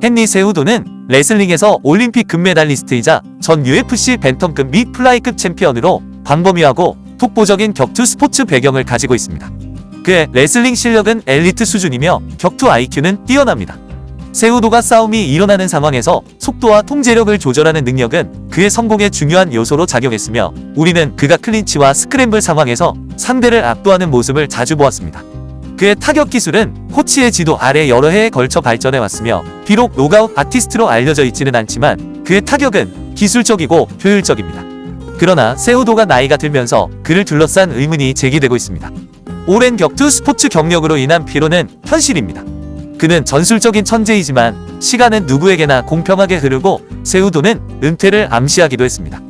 헨리 세우도는 레슬링에서 올림픽 금메달리스트이자 전 UFC 벤텀급 및 플라이급 챔피언으로 광범위하고 독보적인 격투 스포츠 배경을 가지고 있습니다. 그의 레슬링 실력은 엘리트 수준이며 격투 IQ는 뛰어납니다. 세우도가 싸움이 일어나는 상황에서 속도와 통제력을 조절하는 능력은 그의 성공의 중요한 요소로 작용했으며, 우리는 그가 클린치와 스크램블 상황에서 상대를 압도하는 모습을 자주 보았습니다. 그의 타격 기술은 코치의 지도 아래 여러 해에 걸쳐 발전해 왔으며, 비록 노가웃 아티스트로 알려져 있지는 않지만 그의 타격은 기술적이고 효율적입니다. 그러나 세우도가 나이가 들면서 그를 둘러싼 의문이 제기되고 있습니다. 오랜 격투 스포츠 경력으로 인한 피로는 현실입니다. 그는 전술적인 천재이지만 시간은 누구에게나 공평하게 흐르고 세우도는 은퇴를 암시하기도 했습니다.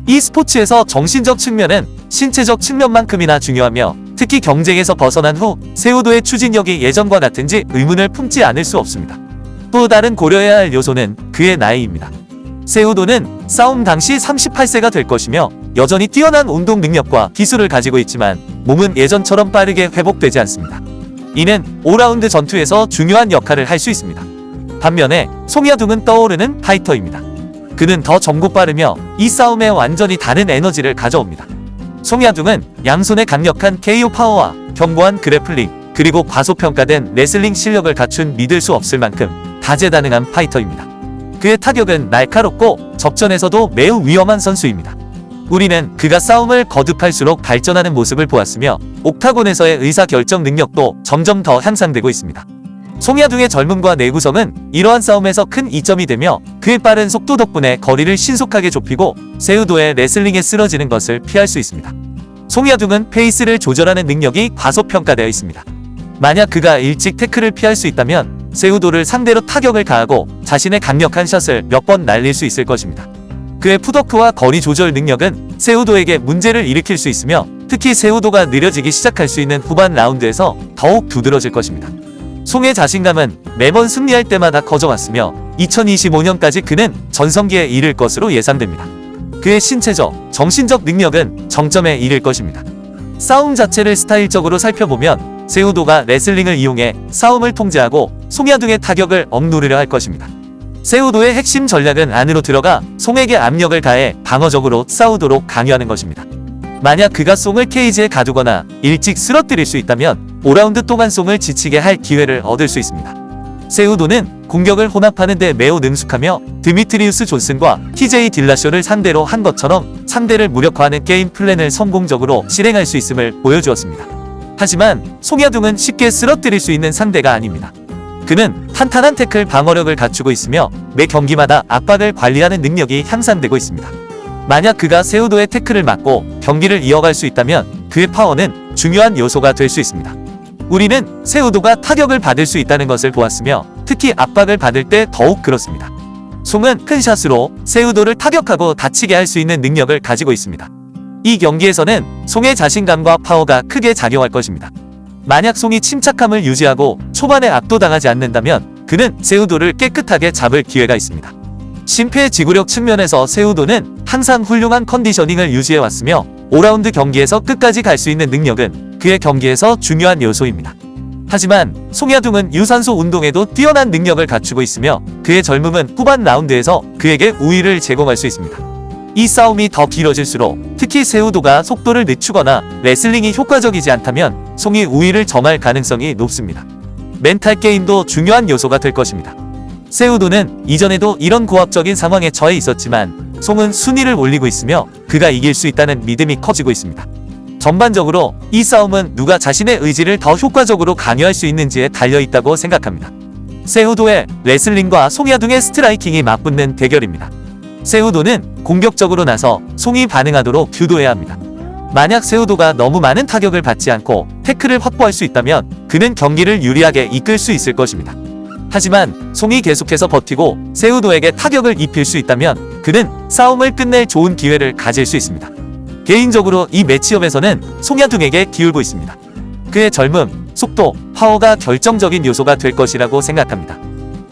이 스포츠에서 정신적 측면은 신체적 측면만큼이나 중요하며, 특히 경쟁에서 벗어난 후 세우도의 추진력이 예전과 같은지 의문을 품지 않을 수 없습니다. 또 다른 고려해야 할 요소는 그의 나이입니다. 세우도는 싸움 당시 38세가 될 것이며 여전히 뛰어난 운동 능력과 기술을 가지고 있지만 몸은 예전처럼 빠르게 회복되지 않습니다. 이는 5라운드 전투에서 중요한 역할을 할 수 있습니다. 반면에 송야둥은 떠오르는 파이터입니다. 그는 더 젊고 빠르며 이 싸움에 완전히 다른 에너지를 가져옵니다. 송야둥은 양손의 강력한 KO 파워와 견고한 그래플링, 그리고 과소평가된 레슬링 실력을 갖춘 믿을 수 없을 만큼 다재다능한 파이터입니다. 그의 타격은 날카롭고 접전에서도 매우 위험한 선수입니다. 우리는 그가 싸움을 거듭할수록 발전하는 모습을 보았으며, 옥타곤에서의 의사결정 능력도 점점 더 향상되고 있습니다. 송야둥의 젊음과 내구성은 이러한 싸움에서 큰 이점이 되며, 그의 빠른 속도 덕분에 거리를 신속하게 좁히고 세우도의 레슬링에 쓰러지는 것을 피할 수 있습니다. 송야둥은 페이스를 조절하는 능력이 과소평가되어 있습니다. 만약 그가 일찍 태클을 피할 수 있다면 세우도를 상대로 타격을 가하고 자신의 강력한 샷을 몇 번 날릴 수 있을 것입니다. 그의 풋워크와 거리 조절 능력은 세우도에게 문제를 일으킬 수 있으며, 특히 세우도가 느려지기 시작할 수 있는 후반 라운드에서 더욱 두드러질 것입니다. 송의 자신감은 매번 승리할 때마다 커져갔으며 2025년까지 그는 전성기에 이를 것으로 예상됩니다. 그의 신체적, 정신적 능력은 정점에 이를 것입니다. 싸움 자체를 스타일적으로 살펴보면 세우도가 레슬링을 이용해 싸움을 통제하고 송야둥의 타격을 억누르려 할 것입니다. 세우도의 핵심 전략은 안으로 들어가 송에게 압력을 가해 방어적으로 싸우도록 강요하는 것입니다. 만약 그가 송을 케이지에 가두거나 일찍 쓰러뜨릴 수 있다면 5라운드 동안 송을 지치게 할 기회를 얻을 수 있습니다. 세우도는 공격을 혼합하는 데 매우 능숙하며 드미트리우스 존슨과 TJ 딜라쇼를 상대로 한 것처럼 상대를 무력화하는 게임 플랜을 성공적으로 실행할 수 있음을 보여주었습니다. 하지만 송야둥은 쉽게 쓰러뜨릴 수 있는 상대가 아닙니다. 그는 탄탄한 태클 방어력을 갖추고 있으며 매 경기마다 압박을 관리하는 능력이 향상되고 있습니다. 만약 그가 세우도의 태클을 막고 경기를 이어갈 수 있다면 그의 파워는 중요한 요소가 될 수 있습니다. 우리는 세우도가 타격을 받을 수 있다는 것을 보았으며, 특히 압박을 받을 때 더욱 그렇습니다. 송은 큰 샷으로 세우도를 타격하고 다치게 할 수 있는 능력을 가지고 있습니다. 이 경기에서는 송의 자신감과 파워가 크게 작용할 것입니다. 만약 송이 침착함을 유지하고 초반에 압도당하지 않는다면 그는 세우도를 깨끗하게 잡을 기회가 있습니다. 심폐지구력 측면에서 세우도는 항상 훌륭한 컨디셔닝을 유지해왔으며 5라운드 경기에서 끝까지 갈 수 있는 능력은 그의 경기에서 중요한 요소입니다. 하지만 송야둥은 유산소 운동에도 뛰어난 능력을 갖추고 있으며 그의 젊음은 후반 라운드에서 그에게 우위를 제공할 수 있습니다. 이 싸움이 더 길어질수록 특히 세우도가 속도를 늦추거나 레슬링이 효과적이지 않다면 송이 우위를 점할 가능성이 높습니다. 멘탈 게임도 중요한 요소가 될 것입니다. 세우도는 이전에도 이런 고압적인 상황에 처해 있었지만 송은 순위를 올리고 있으며 그가 이길 수 있다는 믿음이 커지고 있습니다. 전반적으로 이 싸움은 누가 자신의 의지를 더 효과적으로 강요할 수 있는지에 달려있다고 생각합니다. 세우도의 레슬링과 송야둥의 스트라이킹이 맞붙는 대결입니다. 세우도는 공격적으로 나서 송이 반응하도록 유도해야 합니다. 만약 세우도가 너무 많은 타격을 받지 않고 태클을 확보할 수 있다면 그는 경기를 유리하게 이끌 수 있을 것입니다. 하지만 송이 계속해서 버티고 세우도에게 타격을 입힐 수 있다면 그는 싸움을 끝낼 좋은 기회를 가질 수 있습니다. 개인적으로 이 매치업에서는 송야둥에게 기울고 있습니다. 그의 젊음, 속도, 파워가 결정적인 요소가 될 것이라고 생각합니다.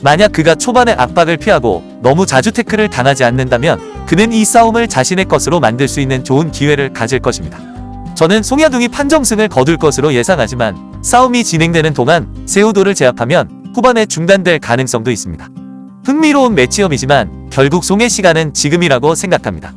만약 그가 초반에 압박을 피하고 너무 자주 태클을 당하지 않는다면 그는 이 싸움을 자신의 것으로 만들 수 있는 좋은 기회를 가질 것입니다. 저는 송야둥이 판정승을 거둘 것으로 예상하지만 싸움이 진행되는 동안 세우도를 제압하면 후반에 중단될 가능성도 있습니다. 흥미로운 매치업이지만 결국 송의 시간은 지금이라고 생각합니다.